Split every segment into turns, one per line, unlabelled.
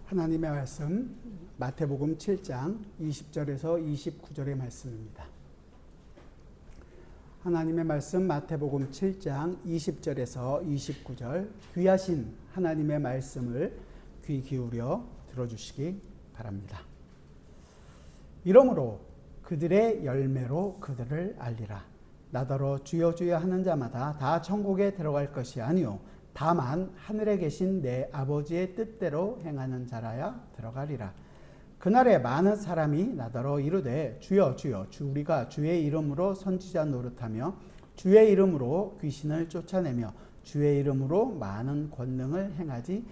하나님의 말씀 마태복음 7장 20절에서 29절의 말씀입니다. 하나님의 말씀 마태복음 7장 20절에서 29절 귀하신 하나님의 말씀을 귀 기울여 들어주시기 바랍니다. 이러므로 그들의 열매로 그들을 알리라. 나더러 주여 주여 하는 자마다 다 천국에 들어갈 것이 아니요 다만 하늘에 계신 내 아버지의 뜻대로 행하는 자라야 들어가리라. 그날에 많은 사람이 나더러 이르되 주여 주여 우리가 주의 이름으로 선지자 노릇하며 주의 이름으로 귀신을 쫓아내며 주의 이름으로 많은 권능을 행하지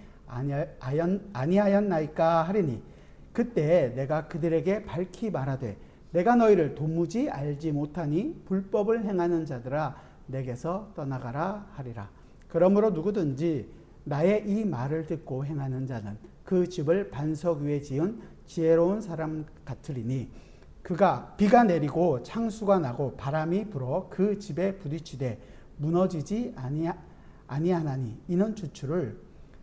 아니하였나이까 하리니 그때 내가 그들에게 밝히 말하되 내가 너희를 도무지 알지 못하니 불법을 행하는 자들아 내게서 떠나가라 하리라. 그러므로 누구든지 나의 이 말을 듣고 행하는 자는 그 집을 반석 위에 지은 지혜로운 사람 같으리니 그가 비가 내리고 창수가 나고 바람이 불어 그 집에 부딪히되 무너지지 아니하나니 이는 주추를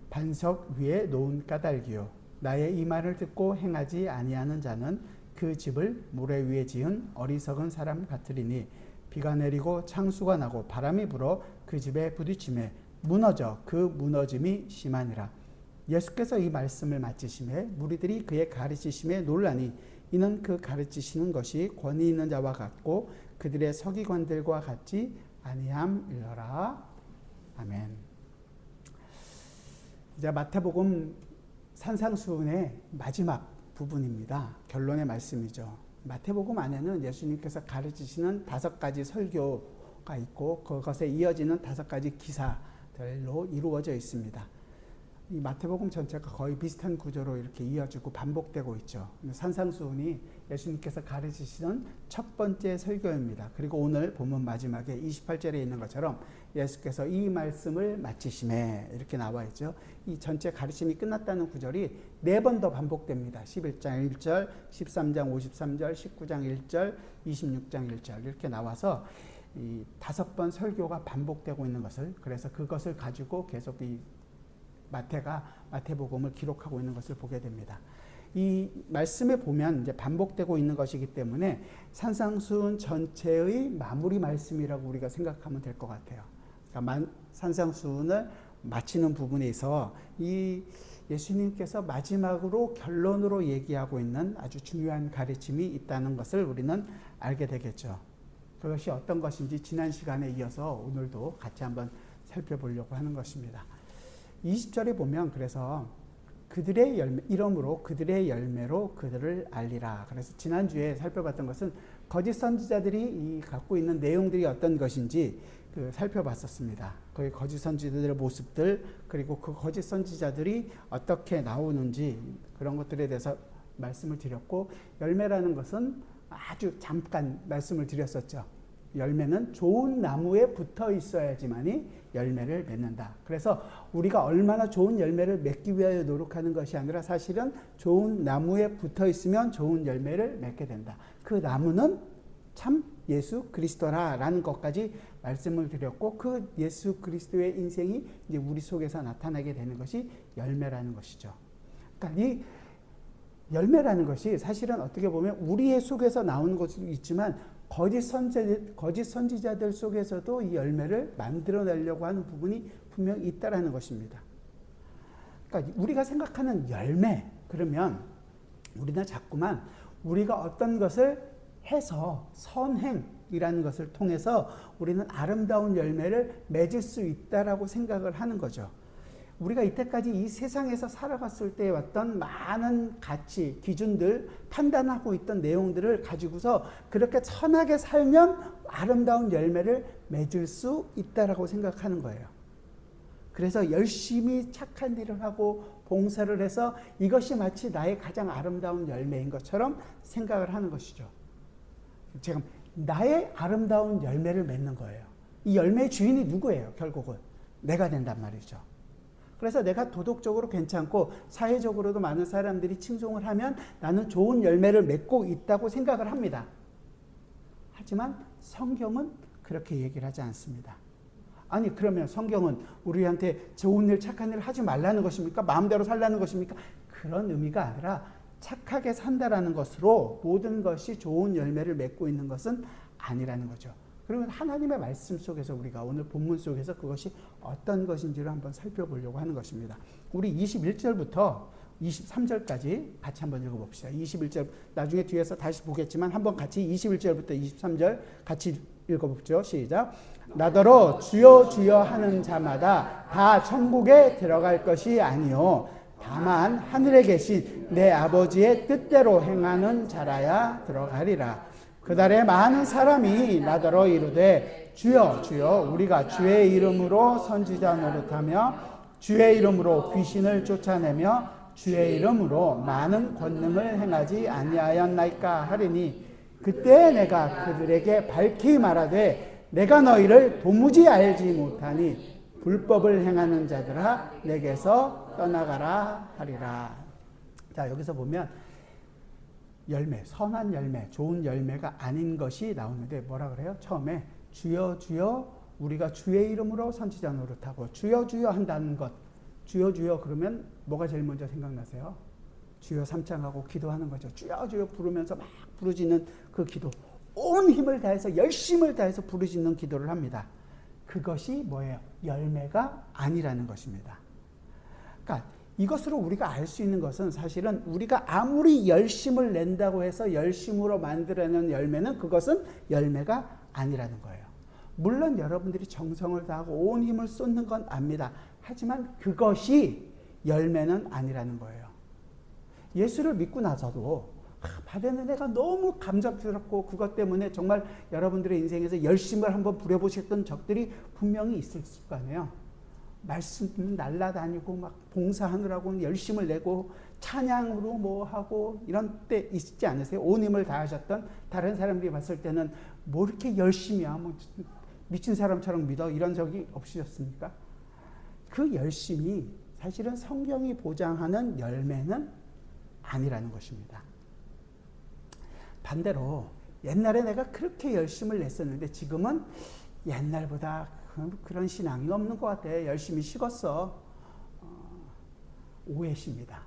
반석 위에 놓은 까닭이요 나의 이 말을 듣고 행하지 아니하는 자는 그 집을 모래 위에 지은 어리석은 사람 같으리니 비가 내리고 창수가 나고 바람이 불어 그 집에 부딪히매 무너져 그 무너짐이 심하니라. 예수께서 이 말씀을 마치심에 무리들이 그의 가르치심에 놀라니 이는 그 가르치시는 것이 권위 있는 자와 같고 그들의 서기관들과 같지 아니함이러라. 아멘. 이제 마태복음 산상수훈의 마지막 부분입니다. 결론의 말씀이죠. 마태복음 안에는 예수님께서 가르치시는 5가지 설교가 있고 그것에 이어지는 5가지 기사들로 이루어져 있습니다. 이 마태복음 전체가 거의 비슷한 구조로 이렇게 이어지고 반복되고 있죠. 산상수훈이 예수님께서 가르치시는 첫 번째 설교입니다. 그리고 오늘 본문 마지막에 28절에 있는 것처럼 예수께서 이 말씀을 마치심에 이렇게 나와 있죠. 이 전체 가르침이 끝났다는 구절이 4번 더 반복됩니다. 11장 1절, 13장 53절, 19장 1절, 26장 1절 이렇게 나와서 이 5번 설교가 반복되고 있는 것을 그래서 그것을 가지고 계속 이 마태복음을 기록하고 있는 것을 보게 됩니다. 이 말씀에 보면 이제 반복되고 있는 것이기 때문에 산상수훈 전체의 마무리 말씀이라고 우리가 생각하면 될 것 같아요. 그러니까 산상수훈을 마치는 부분에서 이 예수님께서 마지막으로 결론으로 얘기하고 있는 아주 중요한 가르침이 있다는 것을 우리는 알게 되겠죠. 그것이 어떤 것인지 지난 시간에 이어서 오늘도 같이 한번 살펴보려고 하는 것입니다. 20절에 보면 그래서 그들의 열매, 이러므로 그들의 열매로 그들을 알리라. 그래서 지난주에 살펴봤던 것은 거짓 선지자들이 갖고 있는 내용들이 어떤 것인지 살펴봤었습니다. 그 거짓 선지자들의 모습들 그리고 그 거짓 선지자들이 어떻게 나오는지 그런 것들에 대해서 말씀을 드렸고 열매라는 것은 아주 잠깐 말씀을 드렸었죠. 열매는 좋은 나무에 붙어 있어야지만이 열매를 맺는다. 그래서 우리가 얼마나 좋은 열매를 맺기 위하여 노력하는 것이 아니라 사실은 좋은 나무에 붙어 있으면 좋은 열매를 맺게 된다. 그 나무는 참 예수 그리스도라라는 것까지 말씀을 드렸고 그 예수 그리스도의 인생이 이제 우리 속에서 나타나게 되는 것이 열매라는 것이죠. 그러니까 이 열매라는 것이 사실은 어떻게 보면 우리의 속에서 나오는 것도 있지만 거짓 선지자들 속에서도 이 열매를 만들어내려고 하는 부분이 분명히 있다라는 것입니다. 그러니까 우리가 생각하는 열매, 그러면 우리는 자꾸만 우리가 어떤 것을 해서 선행이라는 것을 통해서 우리는 아름다운 열매를 맺을 수 있다라고 생각을 하는 거죠. 우리가 이때까지 이 세상에서 살아갔을 때 왔던 많은 가치, 기준들, 판단하고 있던 내용들을 가지고서 그렇게 선하게 살면 아름다운 열매를 맺을 수 있다라고 생각하는 거예요. 그래서 열심히 착한 일을 하고 봉사를 해서 이것이 마치 나의 가장 아름다운 열매인 것처럼 생각을 하는 것이죠. 지금 나의 아름다운 열매를 맺는 거예요. 이 열매의 주인이 누구예요? 결국은 내가 된단 말이죠. 그래서 내가 도덕적으로 괜찮고 사회적으로도 많은 사람들이 칭송을 하면 나는 좋은 열매를 맺고 있다고 생각을 합니다. 하지만 성경은 그렇게 얘기를 하지 않습니다. 아니 그러면 성경은 우리한테 좋은 일 착한 일을 하지 말라는 것입니까? 마음대로 살라는 것입니까? 그런 의미가 아니라 착하게 산다라는 것으로 모든 것이 좋은 열매를 맺고 있는 것은 아니라는 거죠. 그러면 하나님의 말씀 속에서 우리가 오늘 본문 속에서 그것이 어떤 것인지를 한번 살펴보려고 하는 것입니다. 우리 21절부터 23절까지 같이 한번 읽어봅시다. 21절 나중에 뒤에서 다시 보겠지만 한번 같이 21절부터 23절 같이 읽어보죠. 시작. 나더러 주여 주여 하는 자마다 다 천국에 들어갈 것이 아니요 다만 하늘에 계신 내 아버지의 뜻대로 행하는 자라야 들어가리라. 그날에 많은 사람이 나더러 이르되 주여 주여 우리가 주의 이름으로 선지자 노릇하며 주의 이름으로 귀신을 쫓아내며 주의 이름으로 많은 권능을 행하지 아니하였나이까 하리니 그때 내가 그들에게 밝히 말하되 내가 너희를 도무지 알지 못하니 불법을 행하는 자들아 내게서 떠나가라 하리라. 자, 여기서 보면 열매, 선한 열매, 좋은 열매가 아닌 것이 나오는데 뭐라 그래요? 처음에 주여 주여 우리가 주의 이름으로 선지자 노릇하고 주여 주여 한다는 것. 주여 주여 그러면 뭐가 제일 먼저 생각나세요? 주여 삼창하고 기도하는 거죠. 주여 주여 부르면서 막 부르짖는 그 기도. 온 힘을 다해서 열심을 다해서 부르짖는 기도를 합니다. 그것이 뭐예요? 열매가 아니라는 것입니다. 그러니까 이것으로 우리가 알 수 있는 것은 사실은 우리가 아무리 열심을 낸다고 해서 열심으로 만들어낸 열매는 그것은 열매가 아니라는 거예요. 물론 여러분들이 정성을 다하고 온 힘을 쏟는 건 압니다. 하지만 그것이 열매는 아니라는 거예요. 예수를 믿고 나서도 받은 은혜가 너무 감격스럽고 그것 때문에 정말 여러분들의 인생에서 열심을 한번 부려보셨던 적들이 분명히 있을 거 아니에요. 말씀 날라다니고 막 봉사하느라고 열심을 내고 찬양으로 뭐 하고 이런 때 있지 않으세요? 온 힘을 다하셨던 다른 사람들이 봤을 때는 뭐 이렇게 열심이야 뭐 미친 사람처럼 믿어 이런 적이 없으셨습니까? 그 열심이 사실은 성경이 보장하는 열매는 아니라는 것입니다. 반대로 옛날에 내가 그렇게 열심을 냈었는데 지금은 옛날보다 그런 신앙이 없는 것 같아. 열심히 식었어. 오해십니다.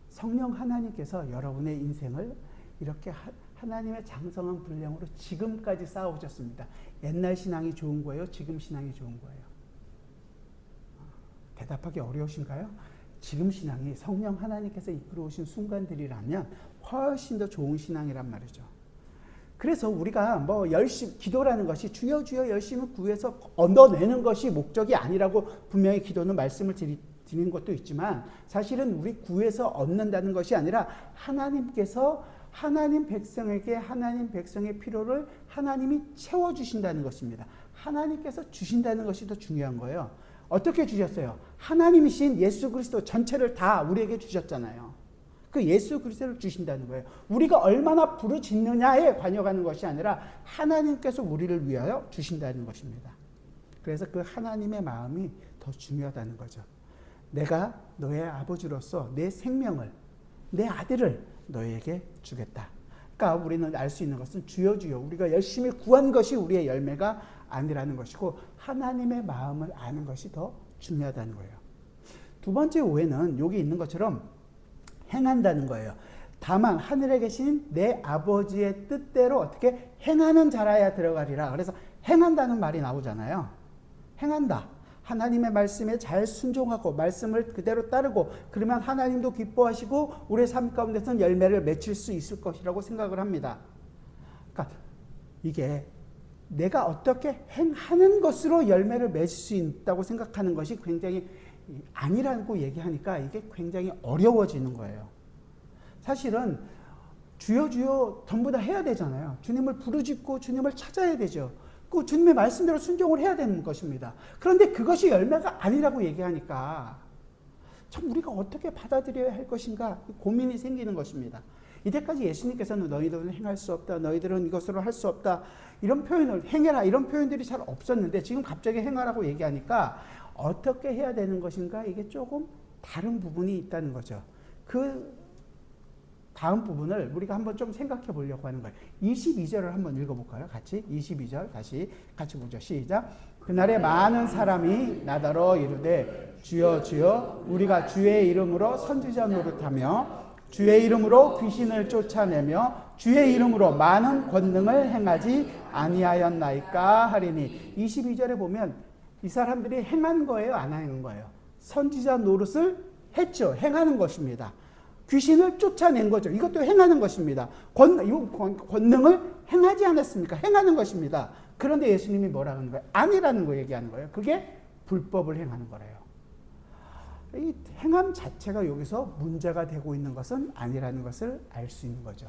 성령 하나님께서 여러분의 인생을 이렇게 하나님의 장성한 분량으로 지금까지 쌓아오셨습니다. 옛날 신앙이 좋은 거예요? 지금 신앙이 좋은 거예요? 대답하기 어려우신가요? 지금 신앙이 성령 하나님께서 이끌어오신 순간들이라면 훨씬 더 좋은 신앙이란 말이죠. 그래서 우리가 뭐 열심히 기도라는 것이 주여 주여 열심히 구해서 얻어내는 것이 목적이 아니라고 분명히 기도는 말씀을 드리는 것도 있지만 사실은 우리 구해서 얻는다는 것이 아니라 하나님께서 하나님 백성에게 하나님 백성의 필요를 하나님이 채워주신다는 것입니다. 하나님께서 주신다는 것이 더 중요한 거예요. 어떻게 주셨어요? 하나님이신 예수 그리스도 전체를 다 우리에게 주셨잖아요. 그 예수 그리스도를 주신다는 거예요. 우리가 얼마나 부르짖느냐에 관여하는 것이 아니라 하나님께서 우리를 위하여 주신다는 것입니다. 그래서 그 하나님의 마음이 더 중요하다는 거죠. 내가 너의 아버지로서 내 생명을, 내 아들을 너에게 주겠다. 그러니까 우리는 알 수 있는 것은 주여 주여 우리가 열심히 구한 것이 우리의 열매가 아니라는 것이고 하나님의 마음을 아는 것이 더 중요하다는 거예요. 두 번째 오해는 여기 있는 것처럼 행한다는 거예요. 다만 하늘에 계신 내 아버지의 뜻대로 어떻게 행하는 자라야 들어가리라. 그래서 행한다는 말이 나오잖아요. 행한다. 하나님의 말씀에 잘 순종하고 말씀을 그대로 따르고 그러면 하나님도 기뻐하시고 우리의 삶 가운데서는 열매를 맺힐 수 있을 것이라고 생각을 합니다. 그러니까 이게 내가 어떻게 행하는 것으로 열매를 맺을 수 있다고 생각하는 것이 굉장히 아니라고 얘기하니까 이게 굉장히 어려워지는 거예요. 사실은 주여 주여 전부 다 해야 되잖아요. 주님을 부르짖고 주님을 찾아야 되죠. 그 주님의 말씀대로 순종을 해야 되는 것입니다. 그런데 그것이 열매가 아니라고 얘기하니까 참 우리가 어떻게 받아들여야 할 것인가 고민이 생기는 것입니다. 이때까지 예수님께서는 너희들은 행할 수 없다. 너희들은 이것으로 할 수 없다. 이런 표현을 행해라. 이런 표현들이 잘 없었는데 지금 갑자기 행하라고 얘기하니까 어떻게 해야 되는 것인가 이게 조금 다른 부분이 있다는 거죠. 그 다음 부분을 우리가 한번 좀 생각해 보려고 하는 거예요. 22절을 한번 읽어볼까요? 같이 22절 같이 보죠. 시작. 그날에 많은 사람이 나더러 이르되 주여 주여 우리가 주의 이름으로 선지자 노릇하며 주의 이름으로 귀신을 쫓아내며 주의 이름으로 많은 권능을 행하지 아니하였나이까 하리니. 22절에 보면 이 사람들이 행한 거예요, 안 하는 거예요? 선지자 노릇을 했죠. 행하는 것입니다. 귀신을 쫓아낸 거죠. 이것도 행하는 것입니다. 권능을 행하지 않았습니까? 행하는 것입니다. 그런데 예수님이 뭐라 하는 거예요? 아니라는 거 얘기하는 거예요. 그게 불법을 행하는 거래요. 이 행함 자체가 여기서 문제가 되고 있는 것은 아니라는 것을 알 수 있는 거죠.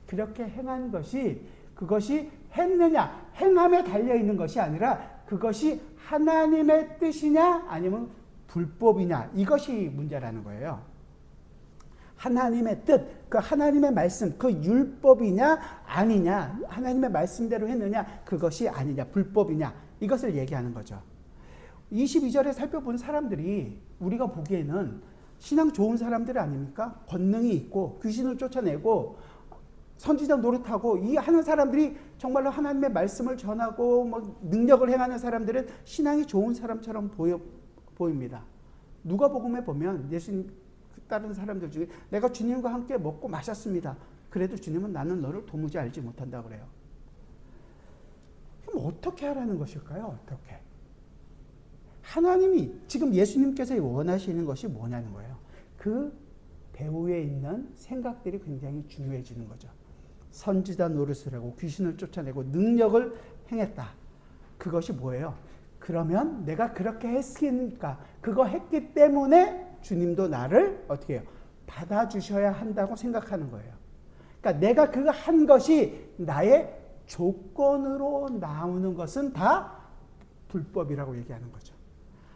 그렇게 행한 것이 그것이 했느냐, 행함에 달려 있는 것이 아니라 그것이 하나님의 뜻이냐 아니면 불법이냐, 이것이 문제라는 거예요. 하나님의 뜻, 그 하나님의 말씀, 그 율법이냐 아니냐, 하나님의 말씀대로 했느냐, 그것이 아니냐, 불법이냐, 이것을 얘기하는 거죠. 22절에 살펴본 사람들이 우리가 보기에는 신앙 좋은 사람들 아닙니까? 권능이 있고 귀신을 쫓아내고 선지자 노릇하고 이 하는 사람들이 정말로 하나님의 말씀을 전하고 뭐 능력을 행하는 사람들은 신앙이 좋은 사람처럼 보입니다. 누가복음에 보면 예수님 따르는 사람들 중에 내가 주님과 함께 먹고 마셨습니다. 그래도 주님은 나는 너를 도무지 알지 못한다 그래요. 그럼 어떻게 하라는 것일까요? 어떻게? 하나님이 지금 예수님께서 원하시는 것이 뭐냐는 거예요. 그 배후에 있는 생각들이 굉장히 중요해지는 거죠. 선지자 노릇을 하고 귀신을 쫓아내고 능력을 행했다. 그것이 뭐예요? 그러면 내가 그렇게 했으니까 그거 했기 때문에 주님도 나를 어떻게 해요? 받아주셔야 한다고 생각하는 거예요. 그러니까 내가 그거 한 것이 나의 조건으로 나오는 것은 다 불법이라고 얘기하는 거죠.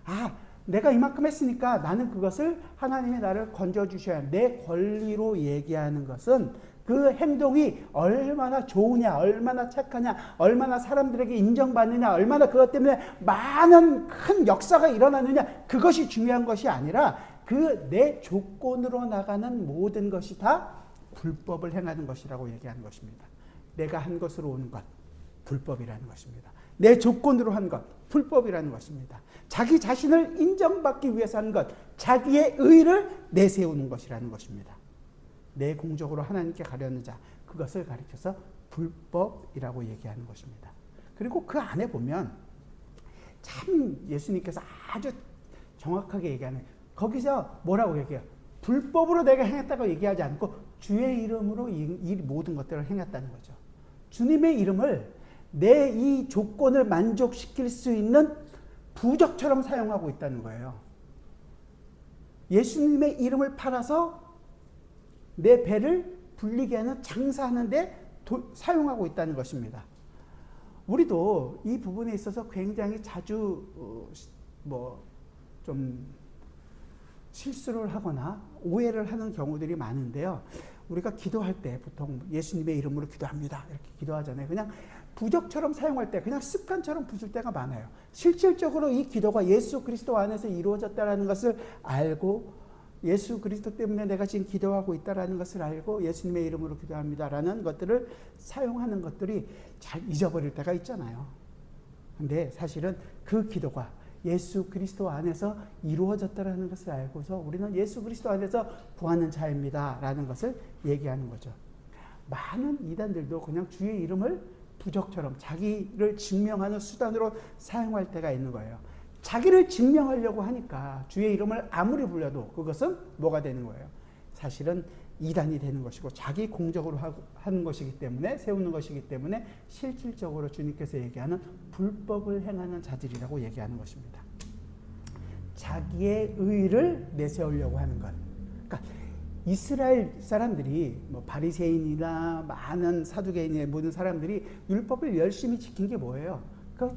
아, 내가 이만큼 했으니까 나는 그것을 하나님이 나를 건져주셔야 내 권리로 얘기하는 것은 그 행동이 얼마나 좋으냐, 얼마나 착하냐, 얼마나 사람들에게 인정받느냐, 얼마나 그것 때문에 많은 큰 역사가 일어나느냐, 그것이 중요한 것이 아니라 그 내 조건으로 나가는 모든 것이 다 불법을 행하는 것이라고 얘기하는 것입니다. 내가 한 것으로 오는 것, 불법이라는 것입니다. 내 조건으로 한 것, 불법이라는 것입니다. 자기 자신을 인정받기 위해서 하는 것, 자기의 의를 내세우는 것이라는 것입니다. 내 공적으로 하나님께 가려는 자, 그것을 가리켜서 불법이라고 얘기하는 것입니다. 그리고 그 안에 보면 참 예수님께서 아주 정확하게 얘기하는, 거기서 뭐라고 얘기해요? 불법으로 내가 행했다고 얘기하지 않고 주의 이름으로 이 모든 것들을 행했다는 거죠. 주님의 이름을 내 이 조건을 만족시킬 수 있는 부적처럼 사용하고 있다는 거예요. 예수님의 이름을 팔아서 내 배를 불리게 하는 장사하는데 사용하고 있다는 것입니다. 우리도 이 부분에 있어서 굉장히 자주 좀 실수를 하거나 오해를 하는 경우들이 많은데요. 우리가 기도할 때 보통 예수님의 이름으로 기도합니다. 이렇게 기도하잖아요. 그냥 부적처럼 사용할 때, 그냥 습관처럼 부을 때가 많아요. 실질적으로 이 기도가 예수 그리스도 안에서 이루어졌다는 것을 알고 예수 그리스도 때문에 내가 지금 기도하고 있다는 것을 알고 예수님의 이름으로 기도합니다라는 것들을 사용하는 것들이 잘 잊어버릴 때가 있잖아요. 근데 사실은 그 기도가 예수 그리스도 안에서 이루어졌다는 것을 알고서 우리는 예수 그리스도 안에서 구하는 자입니다라는 것을 얘기하는 거죠. 많은 이단들도 그냥 주의 이름을 부적처럼 자기를 증명하는 수단으로 사용할 때가 있는 거예요. 자기를 증명하려고 하니까 주의 이름을 아무리 불러도 그것은 뭐가 되는 거예요? 사실은 이단이 되는 것이고 자기 공적으로 하는 것이기 때문에, 세우는 것이기 때문에 실질적으로 주님께서 얘기하는 불법을 행하는 자들이라고 얘기하는 것입니다. 자기의 의를 내세우려고 하는 것. 그러니까 이스라엘 사람들이 바리새인이나 많은 사두개인의 모든 사람들이 율법을 열심히 지킨 게 뭐예요?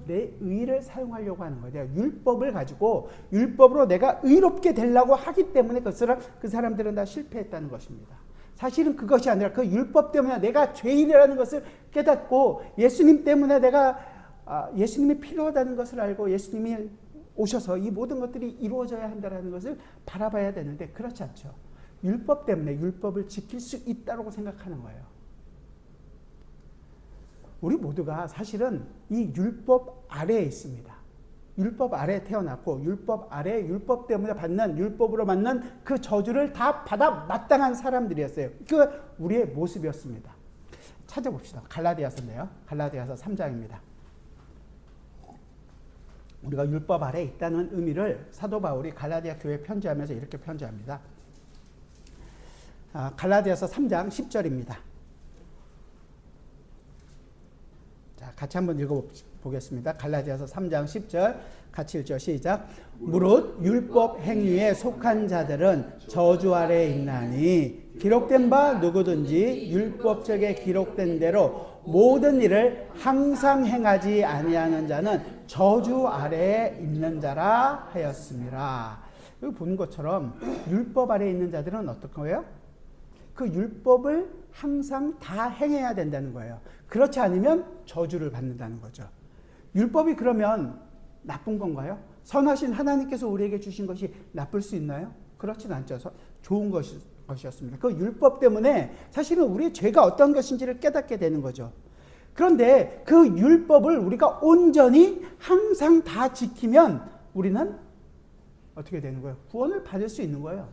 내 의를 사용하려고 하는 거예요. 율법을 가지고 율법으로 내가 의롭게 되려고 하기 때문에 그 사람들은 다 실패했다는 것입니다. 사실은 그것이 아니라 그 율법 때문에 내가 죄인이라는 것을 깨닫고 예수님 때문에 내가 예수님이 필요하다는 것을 알고 예수님이 오셔서 이 모든 것들이 이루어져야 한다는 것을 바라봐야 되는데 그렇지 않죠. 율법 때문에 율법을 지킬 수 있다고 생각하는 거예요. 우리 모두가 사실은 이 율법 아래에 있습니다. 율법 아래 태어났고 율법 아래 율법 때문에 받는 율법으로 받는 그 저주를 다 받아 마땅한 사람들이었어요. 그 우리의 모습이었습니다. 찾아봅시다. 갈라디아서인데요. 갈라디아서 3장입니다. 우리가 율법 아래 있다는 의미를 사도 바울이 갈라디아 교회에 편지하면서 이렇게 편지합니다. 갈라디아서 3장 10절입니다. 자, 같이 한번 읽어보겠습니다. 갈라디아서 3장 10절 같이 읽죠. 시작. 무릇 율법 행위에 속한 자들은 저주 아래에 있나니 기록된 바 누구든지 율법책에 기록된 대로 모든 일을 항상 행하지 아니하는 자는 저주 아래에 있는 자라 하였습니다. 여기 보는 것처럼 율법 아래에 있는 자들은 어떨 거예요? 그 율법을 항상 다 행해야 된다는 거예요. 그렇지 않으면 저주를 받는다는 거죠. 율법이 그러면 나쁜 건가요? 선하신 하나님께서 우리에게 주신 것이 나쁠 수 있나요? 그렇진 않죠. 좋은 것이었습니다. 그 율법 때문에 사실은 우리의 죄가 어떤 것인지를 깨닫게 되는 거죠. 그런데 그 율법을 우리가 온전히 항상 다 지키면 우리는 어떻게 되는 거예요? 구원을 받을 수 있는 거예요.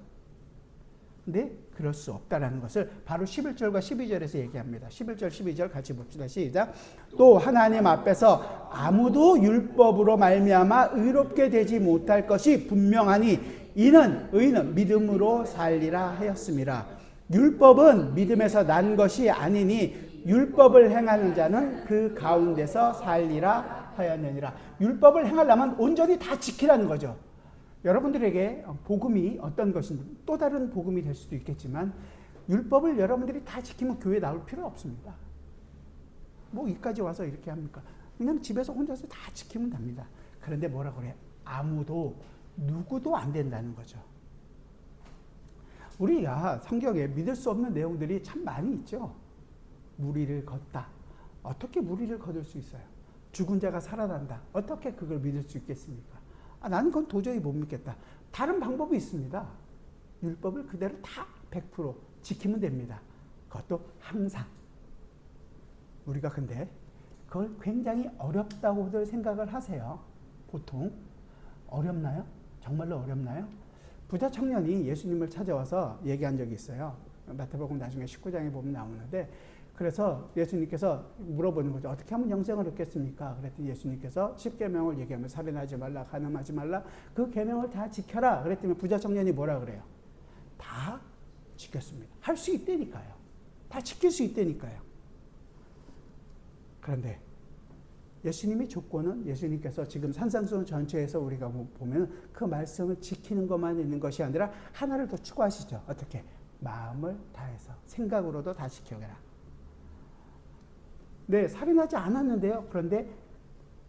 근데 그럴 수 없다라는 것을 바로 11절과 12절에서 얘기합니다. 11절, 12절 같이 봅시다. 시작. 또 하나님 앞에서 아무도 율법으로 말미암아 의롭게 되지 못할 것이 분명하니 이는 의인은 믿음으로 살리라 하였습니다. 율법은 믿음에서 난 것이 아니니 율법을 행하는 자는 그 가운데서 살리라 하였느니라. 율법을 행하려면 온전히 다 지키라는 거죠. 여러분들에게 복음이 어떤 것인지 또 다른 복음이 될 수도 있겠지만 율법을 여러분들이 다 지키면 교회 나올 필요 없습니다. 뭐 이까지 와서 이렇게 합니까? 그냥 집에서 혼자서 다 지키면 됩니다. 그런데 뭐라고 그래? 아무도 누구도 안 된다는 거죠. 우리가 성경에 믿을 수 없는 내용들이 참 많이 있죠. 무리를 걷다. 어떻게 무리를 거둘 수 있어요? 죽은 자가 살아난다. 어떻게 그걸 믿을 수 있겠습니까? 나는 그건 도저히 못 믿겠다. 다른 방법이 있습니다. 율법을 그대로 다 100% 지키면 됩니다. 그것도 항상. 우리가 근데 그걸 굉장히 어렵다고들 생각을 하세요. 보통. 어렵나요? 정말로 어렵나요? 부자 청년이 예수님을 찾아와서 얘기한 적이 있어요. 마태복음 나중에 19장에 보면 나오는데 그래서 예수님께서 물어보는 거죠. 어떻게 하면 영생을 얻겠습니까? 그랬더니 예수님께서 10계명을 얘기하면 살인하지 말라, 간음하지 말라, 그 계명을 다 지켜라. 그랬더니 부자 청년이 뭐라 그래요? 다 지켰습니다. 할 수 있다니까요. 다 지킬 수 있다니까요. 그런데 예수님의 조건은 예수님께서 지금 산상수훈 전체에서 우리가 보면 그 말씀을 지키는 것만 있는 것이 아니라 하나를 더 추가하시죠. 어떻게? 마음을 다해서 생각으로도 다 지켜라. 네, 살인하지 않았는데요. 그런데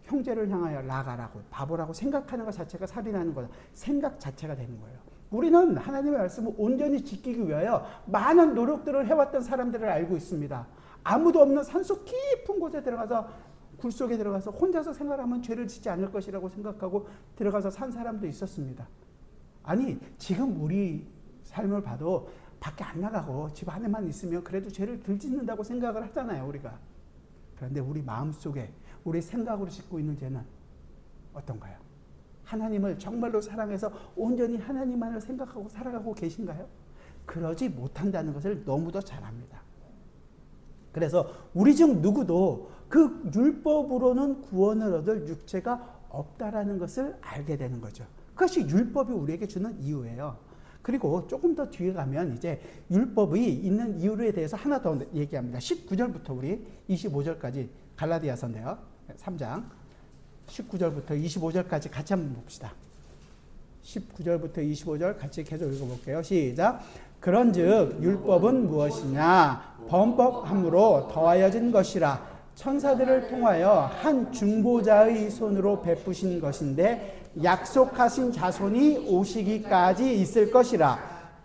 형제를 향하여 나가라고, 바보라고 생각하는 것 자체가 살인하는 거다. 생각 자체가 되는 거예요. 우리는 하나님의 말씀을 온전히 지키기 위하여 많은 노력들을 해왔던 사람들을 알고 있습니다. 아무도 없는 산속 깊은 곳에 들어가서 굴 속에 들어가서 혼자서 생활하면 죄를 짓지 않을 것이라고 생각하고 들어가서 산 사람도 있었습니다. 아니, 지금 우리 삶을 봐도 밖에 안 나가고 집 안에만 있으면 그래도 죄를 덜 짓는다고 생각을 하잖아요, 우리가. 그런데 우리 마음속에 우리 생각으로 짓고 있는 죄는 어떤가요? 하나님을 정말로 사랑해서 온전히 하나님만을 생각하고 살아가고 계신가요? 그러지 못한다는 것을 너무도 잘 압니다. 그래서 우리 중 누구도 그 율법으로는 구원을 얻을 육체가 없다라는 것을 알게 되는 거죠. 그것이 율법이 우리에게 주는 이유예요. 그리고 조금 더 뒤에 가면 이제 율법이 있는 이유에 대해서 하나 더 얘기합니다. 19절부터 우리 25절까지 갈라디아서인데요. 3장 19절부터 25절까지 같이 한번 봅시다. 19절부터 25절 같이 계속 읽어볼게요. 시작. 그런즉 율법은 무엇이냐? 범법함으로 더하여진 것이라 천사들을 통하여 한 중보자의 손으로 베푸신 것인데 약속하신 자손이 오시기까지 있을 것이라.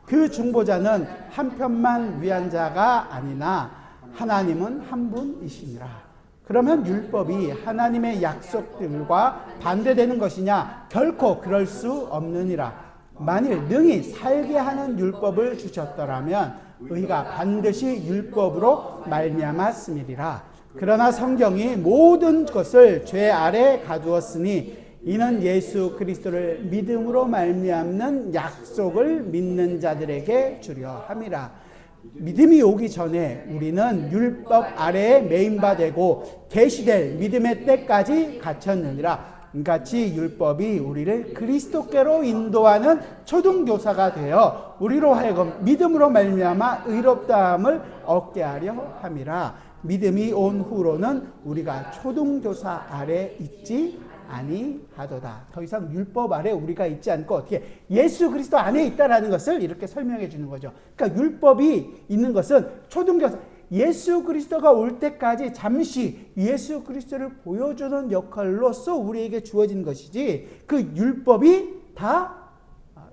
그 중보자는 한편만 위한 자가 아니나 하나님은 한 분이시니라. 그러면 율법이 하나님의 약속들과 반대되는 것이냐? 결코 그럴 수 없느니라. 만일 능히 살게 하는 율법을 주셨더라면 의가 반드시 율법으로 말미암았음이리라. 그러나 성경이 모든 것을 죄 아래 가두었으니 이는 예수 그리스도를 믿음으로 말미암는 약속을 믿는 자들에게 주려 함이라. 믿음이 오기 전에 우리는 율법 아래에 매인바 되고 계시될 믿음의 때까지 갇혔느니라. 같이 율법이 우리를 그리스도께로 인도하는 초등교사가 되어 우리로 하여금 믿음으로 말미암아 의롭다함을 얻게 하려 함이라. 믿음이 온 후로는 우리가 초등교사 아래 있지 아니하도다. 더 이상 율법 아래 우리가 있지 않고 어떻게 예수 그리스도 안에 있다라는 것을 이렇게 설명해 주는 거죠. 그러니까 율법이 있는 것은 초등교사, 예수 그리스도가 올 때까지 잠시 예수 그리스도를 보여주는 역할로서 우리에게 주어진 것이지, 그 율법이 다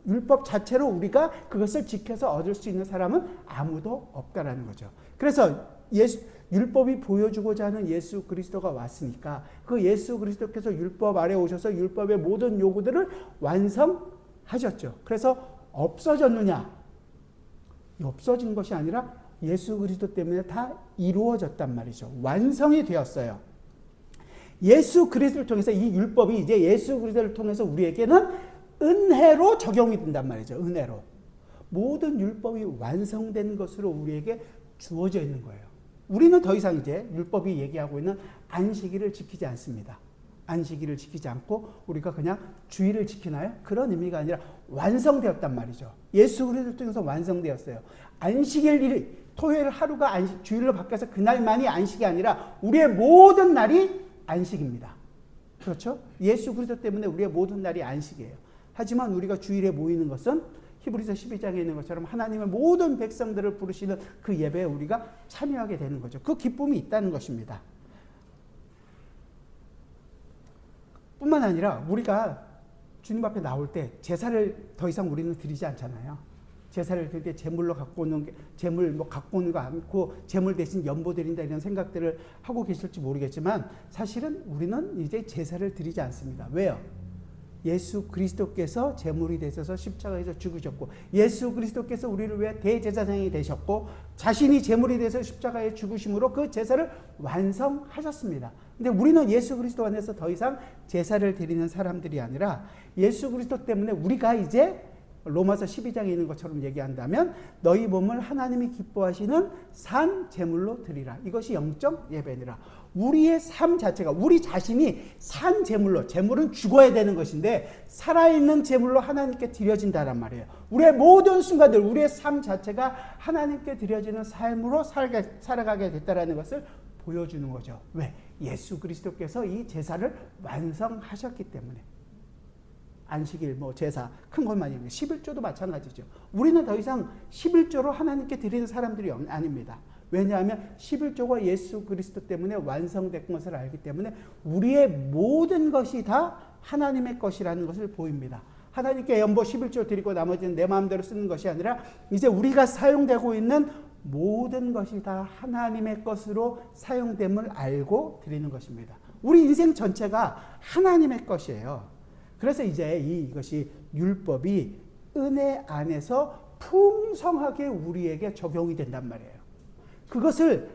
율법 자체로 우리가 그것을 지켜서 얻을 수 있는 사람은 아무도 없다라는 거죠. 그래서 율법이 보여주고자 하는 예수 그리스도가 왔으니까 그 예수 그리스도께서 율법 아래 오셔서 율법의 모든 요구들을 완성하셨죠. 그래서 없어졌느냐? 없어진 것이 아니라 예수 그리스도 때문에 다 이루어졌단 말이죠. 완성이 되었어요. 예수 그리스도를 통해서 이 율법이 이제 예수 그리스도를 통해서 우리에게는 은혜로 적용이 된단 말이죠. 은혜로. 모든 율법이 완성된 것으로 우리에게 주어져 있는 거예요. 우리는 더 이상 이제 율법이 얘기하고 있는 안식일을 지키지 않습니다. 안식일을 지키지 않고 우리가 그냥 주일을 지키나요? 그런 의미가 아니라 완성되었단 말이죠. 예수 그리스도를 통해서 완성되었어요. 안식일 토요일 하루가 주일로 바뀌어서 그날만이 안식이 아니라 우리의 모든 날이 안식입니다. 그렇죠? 예수 그리스도 때문에 우리의 모든 날이 안식이에요. 하지만 우리가 주일에 모이는 것은 히브리서 12장에 있는 것처럼 하나님의 모든 백성들을 부르시는 그 예배에 우리가 참여하게 되는 거죠. 그 기쁨이 있다는 것입니다. 뿐만 아니라 우리가 주님 앞에 나올 때 제사를 더 이상 우리는 드리지 않잖아요. 제사를 드릴 때 제물로 갖고 오는 게, 제물 갖고 오는 거 않고 제물 대신 연보 드린다 이런 생각들을 하고 계실지 모르겠지만 사실은 우리는 이제 제사를 드리지 않습니다. 왜요? 예수 그리스도께서 제물이 되셔서 십자가에서 죽으셨고, 예수 그리스도께서 우리를 위해 대제사장이 되셨고, 자신이 제물이 돼서 십자가에 죽으심으로 그 제사를 완성하셨습니다. 근데 우리는 예수 그리스도 안에서 더 이상 제사를 드리는 사람들이 아니라 예수 그리스도 때문에 우리가 이제 로마서 12장에 있는 것처럼 얘기한다면 너희 몸을 하나님이 기뻐하시는 산 제물로 드리라. 이것이 영적 예배니라. 우리의 삶 자체가, 우리 자신이 산 제물로, 제물은 죽어야 되는 것인데 살아있는 제물로 하나님께 드려진다란 말이에요. 우리의 모든 순간들, 우리의 삶 자체가 하나님께 드려지는 삶으로 살아가게 됐다라는 것을 보여주는 거죠. 왜? 예수 그리스도께서 이 제사를 완성하셨기 때문에. 안식일, 제사, 큰 것만 얘기해요. 11조도 마찬가지죠. 우리는 더 이상 11조로 하나님께 드리는 사람들이 아닙니다. 왜냐하면 11조가 예수 그리스도 때문에 완성된 것을 알기 때문에 우리의 모든 것이 다 하나님의 것이라는 것을 보입니다. 하나님께 연보 11조 드리고 나머지는 내 마음대로 쓰는 것이 아니라 이제 우리가 사용되고 있는 모든 것이 다 하나님의 것으로 사용됨을 알고 드리는 것입니다. 우리 인생 전체가 하나님의 것이에요. 그래서 이제 이것이 율법이 은혜 안에서 풍성하게 우리에게 적용이 된단 말이에요. 그것을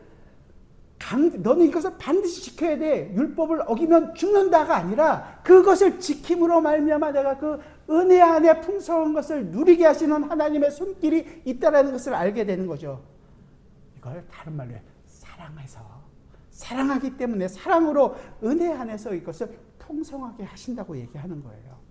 너는 이것을 반드시 지켜야 돼. 율법을 어기면 죽는다가 아니라 그것을 지킴으로 말미암아 내가 그 은혜 안에 풍성한 것을 누리게 하시는 하나님의 손길이 있다라는 것을 알게 되는 거죠. 이걸 다른 말로 사랑해서, 사랑하기 때문에 사랑으로 은혜 안에서 이것을 풍성하게 하신다고 얘기하는 거예요.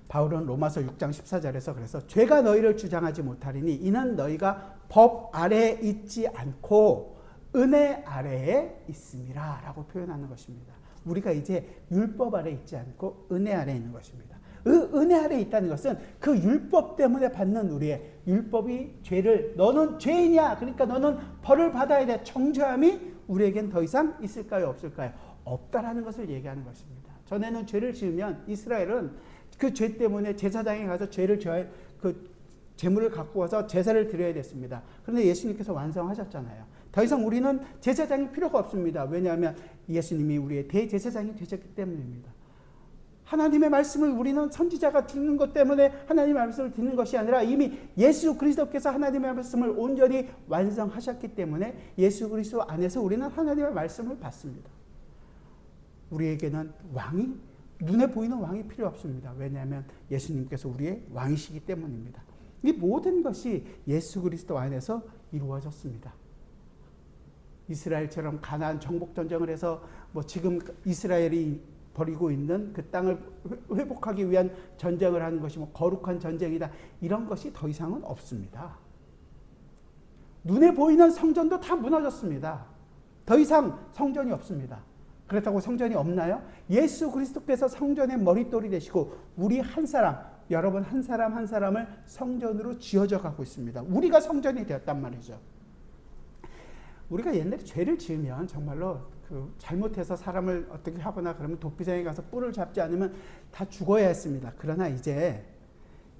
바울은 로마서 6장 14절에서 그래서 죄가 너희를 주장하지 못하리니 이는 너희가 법 아래에 있지 않고 은혜 아래에 있음이라 라고 표현하는 것입니다. 우리가 이제 율법 아래에 있지 않고 은혜 아래에 있는 것입니다. 은혜 아래에 있다는 것은 그 율법 때문에 받는 우리의 율법이 죄를, 너는 죄인이야, 그러니까 너는 벌을 받아야 돼, 정죄함이 우리에겐 더 이상 있을까요, 없을까요? 없다라는 것을 얘기하는 것입니다. 전에는 죄를 지으면 이스라엘은 그 죄 때문에 제사장에 가서 그 제물을 갖고 와서 제사를 드려야 됐습니다. 그런데 예수님께서 완성하셨잖아요. 더 이상 우리는 제사장이 필요가 없습니다. 왜냐하면 예수님이 우리의 대제사장이 되셨기 때문입니다. 하나님의 말씀을 우리는 선지자가 듣는 것 때문에 하나님의 말씀을 듣는 것이 아니라 이미 예수 그리스도께서 하나님의 말씀을 온전히 완성하셨기 때문에 예수 그리스도 안에서 우리는 하나님의 말씀을 받습니다. 우리에게는 왕이 눈에 보이는 왕이 필요 없습니다. 왜냐하면 예수님께서 우리의 왕이시기 때문입니다. 이 모든 것이 예수 그리스도 안에서 이루어졌습니다. 이스라엘처럼 가나안 정복 전쟁을 해서 지금 이스라엘이 벌이고 있는 그 땅을 회복하기 위한 전쟁을 하는 것이 거룩한 전쟁이다, 이런 것이 더 이상은 없습니다. 눈에 보이는 성전도 다 무너졌습니다. 더 이상 성전이 없습니다. 그렇다고 성전이 없나요? 예수 그리스도께서 성전의 머릿돌이 되시고 우리 한 사람, 여러분 한 사람 한 사람을 성전으로 지어져 가고 있습니다. 우리가 성전이 되었단 말이죠. 우리가 옛날에 죄를 지으면 정말로 잘못해서 사람을 어떻게 하거나 그러면 도피장에 가서 뿔을 잡지 않으면 다 죽어야 했습니다. 그러나 이제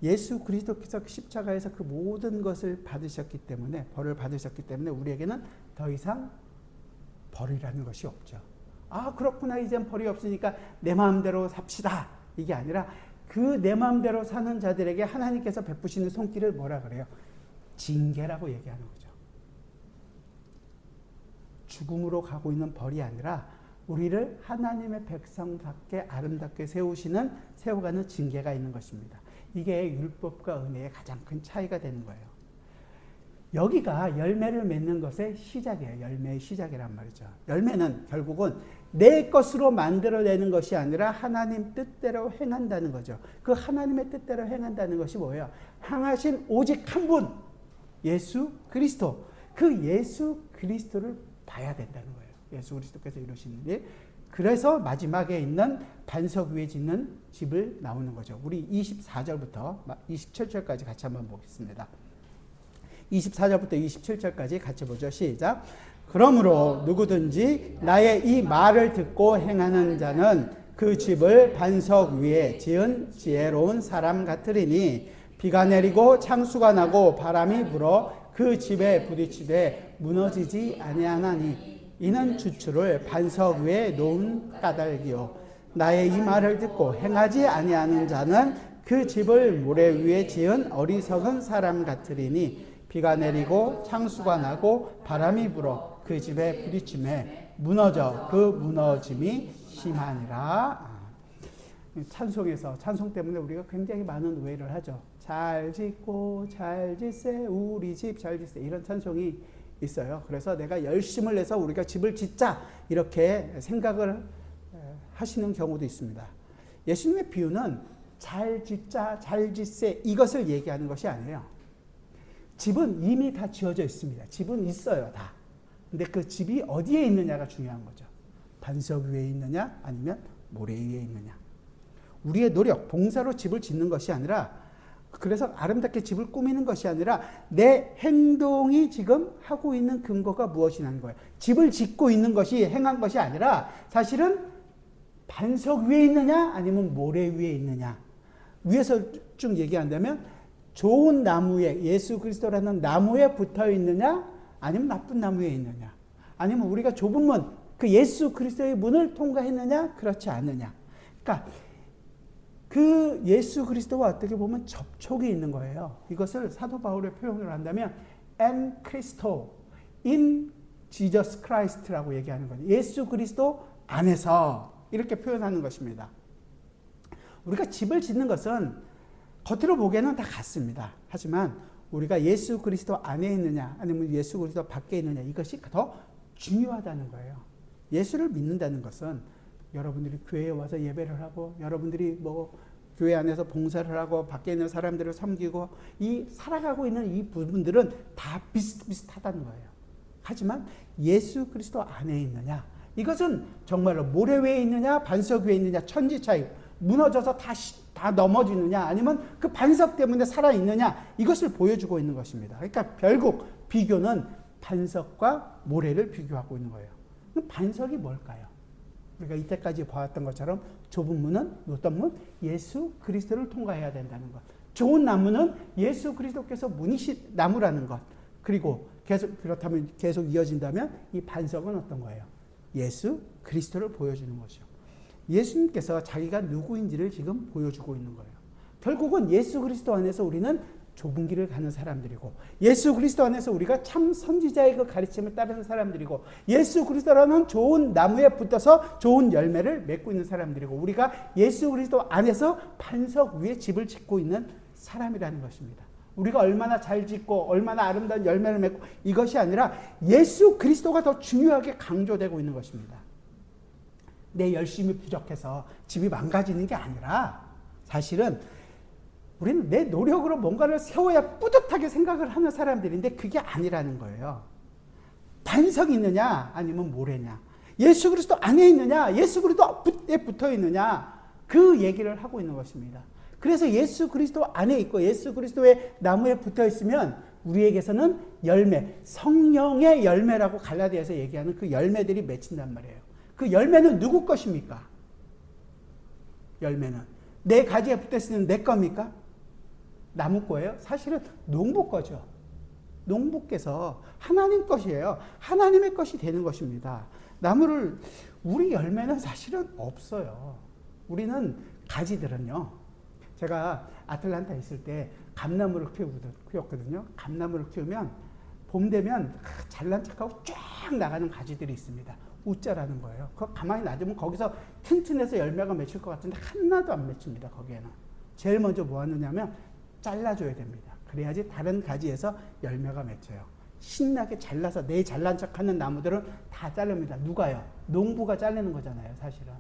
예수 그리스도께서 십자가에서 그 모든 것을 받으셨기 때문에, 벌을 받으셨기 때문에 우리에게는 더 이상 벌이라는 것이 없죠. 아, 그렇구나, 이젠 벌이 없으니까 내 마음대로 삽시다, 이게 아니라 그 내 마음대로 사는 자들에게 하나님께서 베푸시는 손길을 뭐라 그래요? 징계라고 얘기하는 거죠. 죽음으로 가고 있는 벌이 아니라 우리를 하나님의 백성답게 아름답게 세워가는 징계가 있는 것입니다. 이게 율법과 은혜의 가장 큰 차이가 되는 거예요. 여기가 열매를 맺는 것의 시작이에요. 열매의 시작이란 말이죠. 열매는 결국은 내 것으로 만들어내는 것이 아니라 하나님 뜻대로 행한다는 거죠. 그 하나님의 뜻대로 행한다는 것이 뭐예요? 향하신 오직 한 분, 예수 그리스도. 그 예수 그리스도를 봐야 된다는 거예요. 예수 그리스도께서 이루시는 일. 그래서 마지막에 있는 반석 위에 짓는 집을 나오는 거죠. 우리 24절부터 27절까지 같이 한번 보겠습니다. 24절부터 27절까지 같이 보죠. 시작. 그러므로 누구든지 나의 이 말을 듣고 행하는 자는 그 집을 반석 위에 지은 지혜로운 사람 같으리니 비가 내리고 창수가 나고 바람이 불어 그 집에 부딪히되 무너지지 아니하나니 이는 주추를 반석 위에 놓은 까닭이요 나의 이 말을 듣고 행하지 아니하는 자는 그 집을 모래 위에 지은 어리석은 사람 같으리니 비가 내리고 창수가 나고 바람이 불어 그 집에 부딪힘에 무너져 그 무너짐이 심하니라. 찬송에서 찬송 때문에 우리가 굉장히 많은 오해를 하죠. 잘 짓고 잘 짓세 우리 집 잘 짓세, 이런 찬송이 있어요. 그래서 내가 열심을 내서 우리가 집을 짓자 이렇게 생각을 하시는 경우도 있습니다. 예수님의 비유는 잘 짓자 잘 짓세 이것을 얘기하는 것이 아니에요. 집은 이미 다 지어져 있습니다. 집은 있어요, 다. 근데 그 집이 어디에 있느냐가 중요한 거죠. 반석 위에 있느냐 아니면 모래 위에 있느냐. 우리의 노력, 봉사로 집을 짓는 것이 아니라, 그래서 아름답게 집을 꾸미는 것이 아니라 내 행동이 지금 하고 있는 근거가 무엇이냐는 거예요. 집을 짓고 있는 것이 행한 것이 아니라 사실은 반석 위에 있느냐 아니면 모래 위에 있느냐. 위에서 쭉 얘기한다면 좋은 나무에, 예수 그리스도라는 나무에 붙어 있느냐 아니면 나쁜 나무에 있느냐, 아니면 우리가 좁은 문, 그 예수 그리스도의 문을 통과했느냐 그렇지 않느냐. 그러니까 그 예수 그리스도와 어떻게 보면 접촉이 있는 거예요. 이것을 사도 바울의 표현을 한다면 en Christo, in Jesus Christ라고 얘기하는 거죠. 예수 그리스도 안에서 이렇게 표현하는 것입니다. 우리가 집을 짓는 것은 겉으로 보기에는 다 같습니다. 하지만 우리가 예수 그리스도 안에 있느냐 아니면 예수 그리스도 밖에 있느냐, 이것이 더 중요하다는 거예요. 예수를 믿는다는 것은 여러분들이 교회에 와서 예배를 하고, 여러분들이 교회 안에서 봉사를 하고, 밖에 있는 사람들을 섬기고, 이 살아가고 있는 이 부분들은 다 비슷비슷하다는 거예요. 하지만 예수 그리스도 안에 있느냐, 이것은 정말로 모래 위에 있느냐 반석 위에 있느냐 천지 차이, 무너져서 다 넘어지느냐 아니면 그 반석 때문에 살아있느냐, 이것을 보여주고 있는 것입니다. 그러니까 결국 비교는 반석과 모래를 비교하고 있는 거예요. 반석이 뭘까요? 우리가 이때까지 봐왔던 것처럼 좁은 문은 어떤 문? 예수 그리스도를 통과해야 된다는 것. 좋은 나무는 예수 그리스도께서 문이신 나무라는 것. 그리고 그렇다면 계속 이어진다면 이 반석은 어떤 거예요? 예수 그리스도를 보여주는 것이요. 예수님께서 자기가 누구인지를 지금 보여주고 있는 거예요. 결국은 예수 그리스도 안에서 우리는 좁은 길을 가는 사람들이고, 예수 그리스도 안에서 우리가 참 선지자의 그 가르침을 따르는 사람들이고, 예수 그리스도라는 좋은 나무에 붙어서 좋은 열매를 맺고 있는 사람들이고, 우리가 예수 그리스도 안에서 반석 위에 집을 짓고 있는 사람이라는 것입니다. 우리가 얼마나 잘 짓고 얼마나 아름다운 열매를 맺고 이것이 아니라 예수 그리스도가 더 중요하게 강조되고 있는 것입니다. 내 열심이 부족해서 집이 망가지는 게 아니라, 사실은 우리는 내 노력으로 뭔가를 세워야 뿌듯하게 생각을 하는 사람들인데 그게 아니라는 거예요. 반석이 있느냐 아니면 모래냐, 예수 그리스도 안에 있느냐 예수 그리스도에 붙어 있느냐, 그 얘기를 하고 있는 것입니다. 그래서 예수 그리스도 안에 있고 예수 그리스도의 나무에 붙어 있으면 우리에게서는 열매, 성령의 열매라고 갈라디아에서 얘기하는 그 열매들이 맺힌단 말이에요. 그 열매는 누구 것입니까? 열매는 내 가지에 붙어 있으면 내 겁니까? 나무 거예요? 사실은 농부 거죠. 농부께서 하나님 것이에요. 하나님의 것이 되는 것입니다. 나무를, 우리 열매는 사실은 없어요. 우리는 가지들은요, 제가 아틀란타에 있을 때 감나무를 키웠거든요. 감나무를 키우면 봄 되면 잘난 척하고 쫙 나가는 가지들이 있습니다. 우짜라는 거예요. 그거 가만히 놔두면 거기서 튼튼해서 열매가 맺힐 것 같은데 하나도 안 맺힙니다. 거기에는. 제일 먼저 뭐 하느냐면 잘라줘야 됩니다. 그래야지 다른 가지에서 열매가 맺혀요. 신나게 잘라서 내 잘난 척하는 나무들은 다 자릅니다. 누가요? 농부가 자르는 거잖아요. 사실은.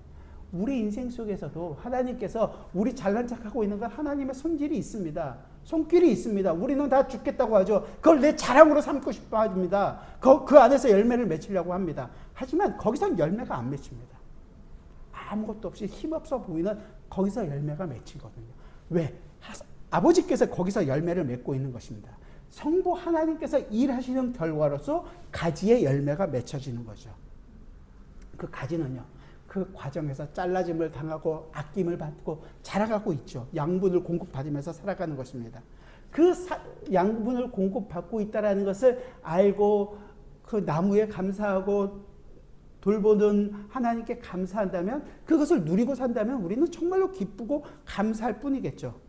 우리 인생 속에서도 하나님께서 우리 잘난 척하고 있는 건 하나님의 손질이 있습니다. 손길이 있습니다. 우리는 다 죽겠다고 하죠. 그걸 내 자랑으로 삼고 싶어 합니다. 그 안에서 열매를 맺히려고 합니다. 하지만 거기서 열매가 안 맺힙니다. 아무것도 없이 힘없어 보이는 거기서 열매가 맺히거든요. 왜? 아버지께서 거기서 열매를 맺고 있는 것입니다. 성부 하나님께서 일하시는 결과로서 가지의 열매가 맺혀지는 거죠. 그 가지는요, 그 과정에서 잘라짐을 당하고 아낌을 받고 자라가고 있죠. 양분을 공급받으면서 살아가는 것입니다. 그 양분을 공급받고 있다는 것을 알고 그 나무에 감사하고 돌보는 하나님께 감사한다면, 그것을 누리고 산다면 우리는 정말로 기쁘고 감사할 뿐이겠죠.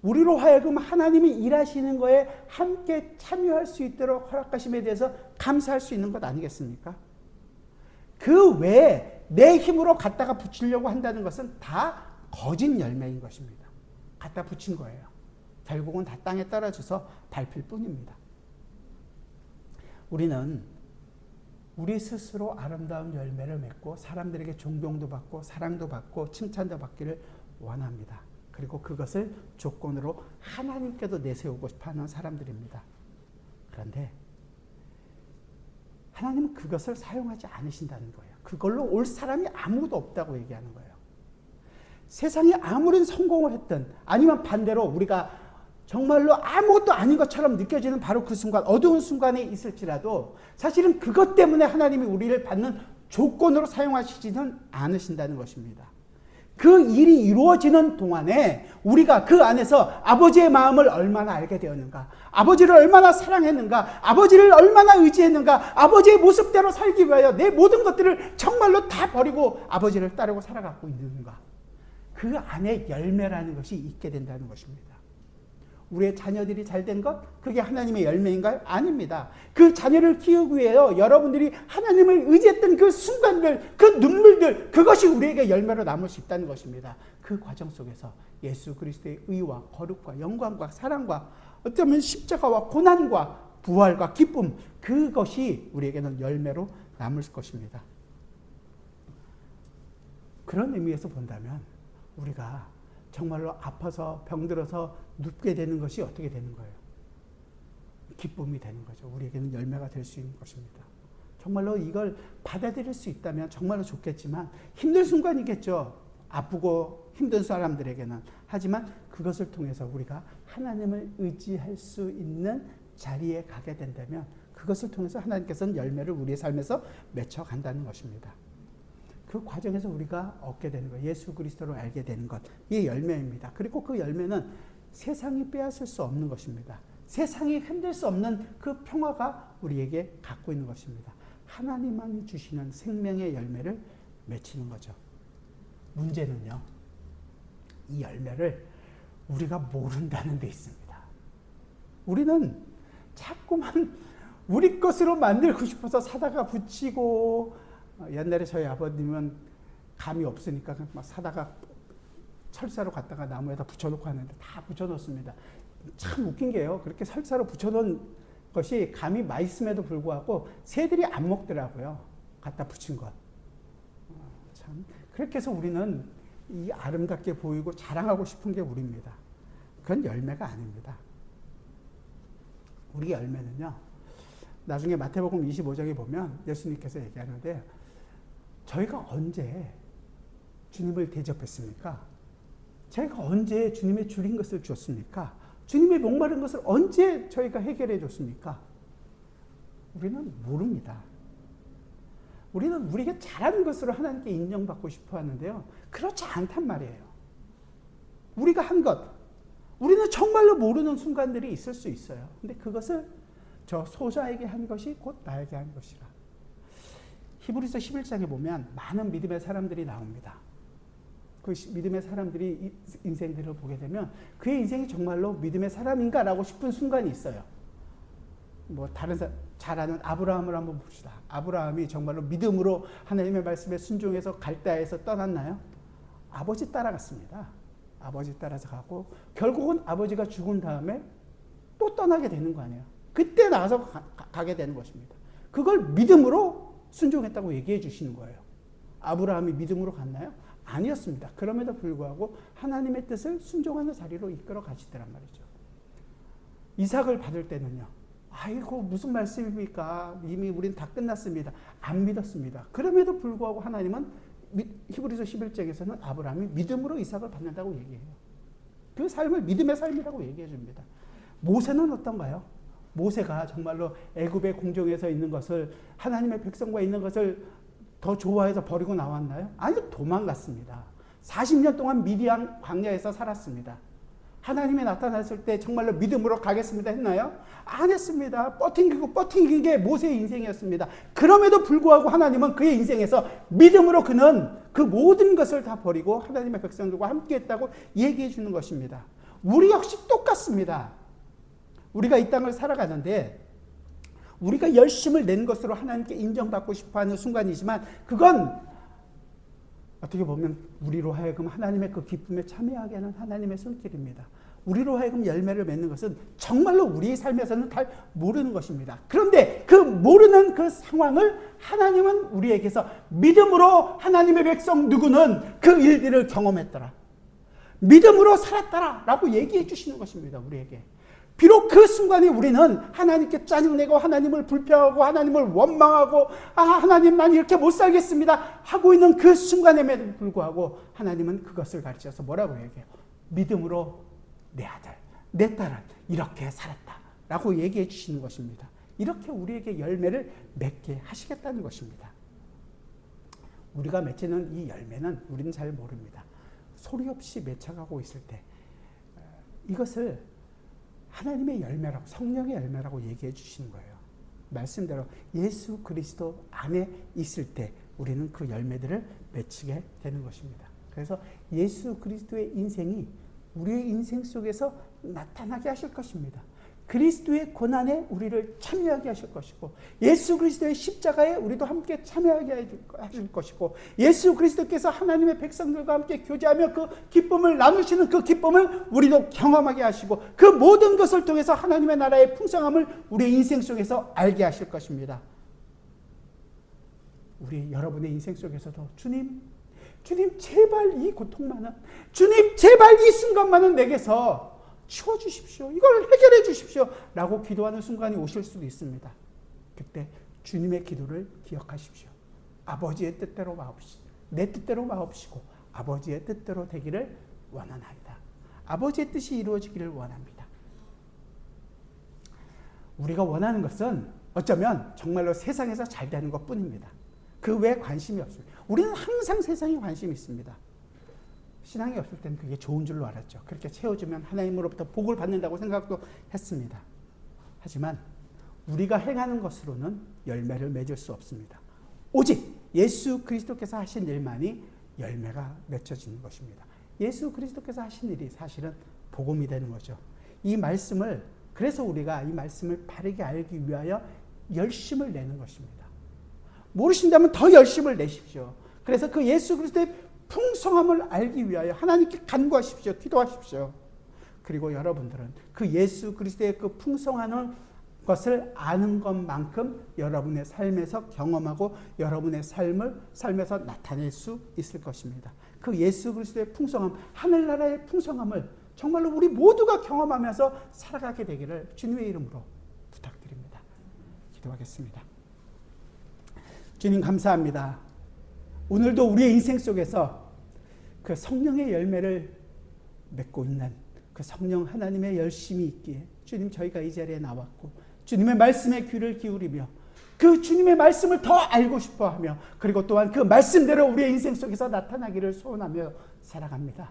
우리로 하여금 하나님이 일하시는 거에 함께 참여할 수 있도록 허락하심에 대해서 감사할 수 있는 것 아니겠습니까? 그 외에 내 힘으로 갖다가 붙이려고 한다는 것은 다 거짓 열매인 것입니다. 갖다 붙인 거예요. 결국은 다 땅에 떨어져서 밟힐 뿐입니다. 우리는 우리 스스로 아름다운 열매를 맺고 사람들에게 존경도 받고 사랑도 받고 칭찬도 받기를 원합니다. 그리고 그것을 조건으로 하나님께도 내세우고 싶어하는 사람들입니다. 그런데 하나님은 그것을 사용하지 않으신다는 거예요. 그걸로 올 사람이 아무도 없다고 얘기하는 거예요. 세상에 아무리 성공을 했든 아니면 반대로 우리가 정말로 아무것도 아닌 것처럼 느껴지는 바로 그 순간, 어두운 순간에 있을지라도 사실은 그것 때문에 하나님이 우리를 받는 조건으로 사용하시지는 않으신다는 것입니다. 그 일이 이루어지는 동안에 우리가 그 안에서 아버지의 마음을 얼마나 알게 되었는가, 아버지를 얼마나 사랑했는가, 아버지를 얼마나 의지했는가, 아버지의 모습대로 살기 위하여 내 모든 것들을 정말로 다 버리고 아버지를 따르고 살아가고 있는가, 그 안에 열매라는 것이 있게 된다는 것입니다. 우리의 자녀들이 잘된 것, 그게 하나님의 열매인가요? 아닙니다. 그 자녀를 키우기 위해요, 여러분들이 하나님을 의지했던 그 순간들, 그 눈물들, 그것이 우리에게 열매로 남을 수 있다는 것입니다. 그 과정 속에서 예수 그리스도의 의와 거룩과 영광과 사랑과 어쩌면 십자가와 고난과 부활과 기쁨, 그것이 우리에게는 열매로 남을 것입니다. 그런 의미에서 본다면 우리가 정말로 아파서 병들어서 눕게 되는 것이 어떻게 되는 거예요? 기쁨이 되는 거죠. 우리에게는 열매가 될 수 있는 것입니다. 정말로 이걸 받아들일 수 있다면 정말로 좋겠지만 힘든 순간이겠죠. 아프고 힘든 사람들에게는. 하지만 그것을 통해서 우리가 하나님을 의지할 수 있는 자리에 가게 된다면 그것을 통해서 하나님께서는 열매를 우리의 삶에서 맺혀간다는 것입니다. 그 과정에서 우리가 얻게 되는 것, 예수 그리스도를 알게 되는 것, 이게 열매입니다. 그리고 그 열매는 세상이 빼앗을 수 없는 것입니다. 세상이 흔들 수 없는 그 평화가 우리에게 갖고 있는 것입니다. 하나님만이 주시는 생명의 열매를 맺히는 거죠. 문제는요, 이 열매를 우리가 모른다는 데 있습니다. 우리는 자꾸만 우리 것으로 만들고 싶어서 사다가 붙이고, 옛날에 저희 아버님은 감이 없으니까 막 사다가 철사로 갖다가 나무에다 붙여놓고 하는데 다 붙여놓습니다. 참 웃긴 게요. 그렇게 철사로 붙여놓은 것이 감이 맛있음에도 불구하고 새들이 안 먹더라고요. 갖다 붙인 것. 참. 그렇게 해서 우리는 이 아름답게 보이고 자랑하고 싶은 게 우리입니다. 그건 열매가 아닙니다. 우리 열매는요, 나중에 마태복음 25장에 보면 예수님께서 얘기하는데, 저희가 언제 주님을 대접했습니까? 저희가 언제 주님의 줄인 것을 줬습니까? 주님의 목마른 것을 언제 저희가 해결해 줬습니까? 우리는 모릅니다. 우리는 우리가 잘하는 것으로 하나님께 인정받고 싶어 하는데요, 그렇지 않단 말이에요. 우리가 한 것, 우리는 정말로 모르는 순간들이 있을 수 있어요. 근데 그것을 저 소자에게 한 것이 곧 나에게 한 것이라. 히브리서 11장에 보면 많은 믿음의 사람들이 나옵니다. 그 믿음의 사람들이 인생들을 보게 되면 그의 인생이 정말로 믿음의 사람인가라고 싶은 순간이 있어요. 뭐 다른 잘 아는 아브라함을 한번 봅시다. 아브라함이 정말로 믿음으로 하나님의 말씀에 순종해서 갈대아에서 떠났나요? 아버지 따라갔습니다. 아버지 따라서 가고 결국은 아버지가 죽은 다음에 또 떠나게 되는 거 아니에요. 그때 나가서 가게 되는 것입니다. 그걸 믿음으로 순종했다고 얘기해 주시는 거예요. 아브라함이 믿음으로 갔나요? 아니었습니다. 그럼에도 불구하고 하나님의 뜻을 순종하는 자리로 이끌어 가시더란 말이죠. 이삭을 받을 때는요, 아이고 무슨 말씀입니까? 이미 우린 다 끝났습니다. 안 믿었습니다. 그럼에도 불구하고 하나님은 히브리서 11장에서는 아브라함이 믿음으로 이삭을 받는다고 얘기해요. 그 삶을 믿음의 삶이라고 얘기해 줍니다. 모세는 어떤가요? 모세가 정말로 애굽의 궁정에서 있는 것을, 하나님의 백성과 있는 것을 더 좋아해서 버리고 나왔나요? 아니요, 도망갔습니다. 40년 동안 미디안 광야에서 살았습니다. 하나님이 나타났을 때 정말로 믿음으로 가겠습니다 했나요? 안 했습니다. 뻗팅긴 게 모세의 인생이었습니다. 그럼에도 불구하고 하나님은 그의 인생에서 믿음으로 그는 그 모든 것을 다 버리고 하나님의 백성들과 함께 했다고 얘기해 주는 것입니다. 우리 역시 똑같습니다. 우리가 이 땅을 살아가는데 우리가 열심을 낸 것으로 하나님께 인정받고 싶어하는 순간이지만 그건 어떻게 보면 우리로 하여금 하나님의 그 기쁨에 참여하게 하는 하나님의 손길입니다. 우리로 하여금 열매를 맺는 것은 정말로 우리의 삶에서는 잘 모르는 것입니다. 그런데 그 모르는 그 상황을 하나님은 우리에게서 믿음으로 하나님의 백성 누구는 그 일들을 경험했더라, 믿음으로 살았더라 라고 얘기해 주시는 것입니다. 우리에게. 비록 그 순간에 우리는 하나님께 짜증내고 하나님을 불평하고 하나님을 원망하고 하나님 난 이렇게 못 살겠습니다 하고 있는 그 순간에도 불구하고 하나님은 그것을 가르쳐서 뭐라고 얘기해요? 믿음으로 내 아들, 내 딸은 이렇게 살았다 라고 얘기해 주시는 것입니다. 이렇게 우리에게 열매를 맺게 하시겠다는 것입니다. 우리가 맺히는 이 열매는 우리는 잘 모릅니다. 소리 없이 맺혀가고 있을 때 이것을 하나님의 열매라고, 성령의 열매라고 얘기해 주시는 거예요. 말씀대로 예수 그리스도 안에 있을 때 우리는 그 열매들을 맺히게 되는 것입니다. 그래서 예수 그리스도의 인생이 우리의 인생 속에서 나타나게 하실 것입니다. 그리스도의 고난에 우리를 참여하게 하실 것이고, 예수 그리스도의 십자가에 우리도 함께 참여하게 하실 것이고, 예수 그리스도께서 하나님의 백성들과 함께 교제하며 그 기쁨을 나누시는 그 기쁨을 우리도 경험하게 하시고, 그 모든 것을 통해서 하나님의 나라의 풍성함을 우리의 인생 속에서 알게 하실 것입니다. 우리 여러분의 인생 속에서도 주님 제발 이 고통만은, 주님 제발 이 순간만은 내게서 치워주십시오, 이걸 해결해 주십시오 라고 기도하는 순간이 오실 수도 있습니다. 그때 주님의 기도를 기억하십시오. 아버지의 뜻대로 마옵시고, 내 뜻대로 마옵시고 아버지의 뜻대로 되기를 원하나이다. 아버지의 뜻이 이루어지기를 원합니다. 우리가 원하는 것은 어쩌면 정말로 세상에서 잘 되는 것 뿐입니다. 그 외에 관심이 없습니다. 우리는 항상 세상에 관심이 있습니다. 신앙이 없을 때는 그게 좋은 줄로 알았죠. 그렇게 채워주면 하나님으로부터 복을 받는다고 생각도 했습니다. 하지만 우리가 행하는 것으로는 열매를 맺을 수 없습니다. 오직 예수 그리스도께서 하신 일만이 열매가 맺혀지는 것입니다. 예수 그리스도께서 하신 일이 사실은 복음이 되는 거죠. 이 말씀을 그래서 우리가 이 말씀을 바르게 알기 위하여 열심을 내는 것입니다. 모르신다면 더 열심을 내십시오. 그래서 그 예수 그리스도의 풍성함을 알기 위하여 하나님께 간구하십시오. 기도하십시오. 그리고 여러분들은 그 예수 그리스도의 그 풍성한 것을 아는 것만큼 여러분의 삶에서 경험하고 여러분의 삶에서 나타낼 수 있을 것입니다. 그 예수 그리스도의 풍성함, 하늘나라의 풍성함을 정말로 우리 모두가 경험하면서 살아가게 되기를 주님의 이름으로 부탁드립니다. 기도하겠습니다. 주님 감사합니다. 오늘도 우리의 인생 속에서 그 성령의 열매를 맺고 있는 그 성령 하나님의 열심이 있기에 주님 저희가 이 자리에 나왔고 주님의 말씀에 귀를 기울이며 그 주님의 말씀을 더 알고 싶어하며 그리고 또한 그 말씀대로 우리의 인생 속에서 나타나기를 소원하며 살아갑니다.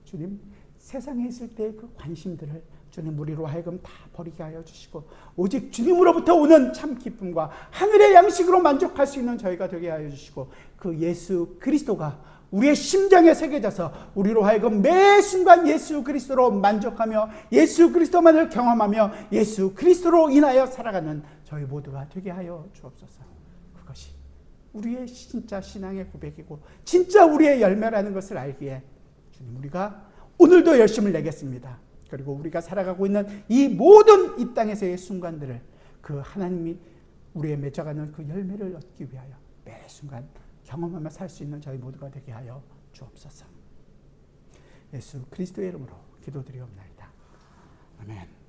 주님 세상에 있을 때의 그 관심들을 주님 우리로 하여금 다 버리게 하여 주시고 오직 주님으로부터 오는 참 기쁨과 하늘의 양식으로 만족할 수 있는 저희가 되게 하여 주시고 그 예수 그리스도가 우리의 심장에 새겨져서 우리로 하여금 매 순간 예수 그리스도로 만족하며 예수 그리스도만을 경험하며 예수 그리스도로 인하여 살아가는 저희 모두가 되게 하여 주옵소서. 그것이 우리의 진짜 신앙의 고백이고 진짜 우리의 열매라는 것을 알기에 주님 우리가 오늘도 열심을 내겠습니다. 그리고 우리가 살아가고 있는 이 모든 이 땅에서의 순간들을 그 하나님이 우리의 맺어가는 그 열매를 얻기 위하여 매 순간 경험하며 살 수 있는 저희 모두가 되게 하여 주옵소서. 예수 그리스도의 이름으로 기도드리옵나이다. 아멘.